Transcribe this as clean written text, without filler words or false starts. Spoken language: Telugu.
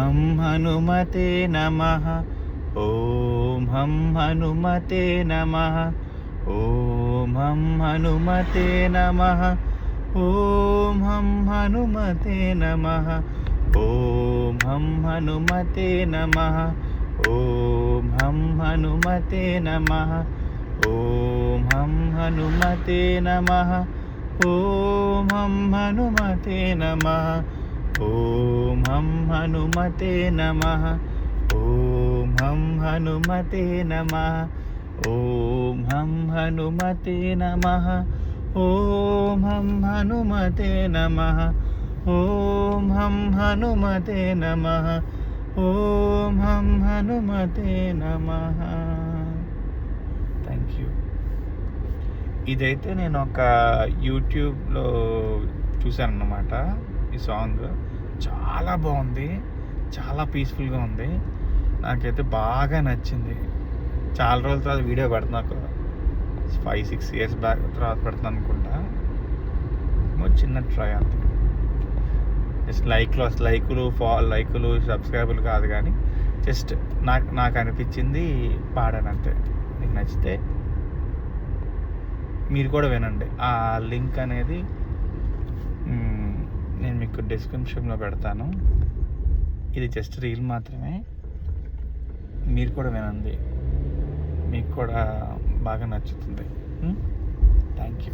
హం హనుమతే నమః. ఓం హం హనుమతే నమః. ఓం హం హనుమతే నమః. ఓం హం హనుమతే నమః. ఓం హం హనుమతే నమః. ఓం హం హనుమతే నమః. ఓం హం హనుమతే నమః. ఓం హం హనుమతే నమః. ఓం హం హనుమతే నమః. ఓం హం హనుమతే నమః. ఓం హం హనుమతే నమః. ఓం హం హనుమతే నమః. ఓం హం హనుమతే నమః. ఓం హం హనుమతే నమః. Thank you. ఇదైతే నేను ఒక యూట్యూబ్లో చూశాను అన్నమాట. ఈ సాంగ్ చాలా బాగుంది, చాలా పీస్ఫుల్గా ఉంది. నాకైతే బాగా నచ్చింది. చాలా రోజుల తర్వాత వీడియో పెడుతున్నా, ఒక 5-6 ఇయర్స్ బ్యాక్ తర్వాత పెడుతున్నాను అనుకుంటా. చిన్న ట్రై అంతే. జస్ట్ లైకులు సబ్స్క్రైబులు కాదు, కానీ జస్ట్ నాకు అనిపించింది పాడాను అంతే. మీకు నచ్చితే మీరు కూడా వినండి. ఆ లింక్ అనేది నేను మీకు డిస్క్రిప్షన్లో పెడతాను. ఇది జస్ట్ రీల్ మాత్రమే. మీరు కూడా వినండి, మీకు కూడా బాగా నచ్చుతుంది. Thank you.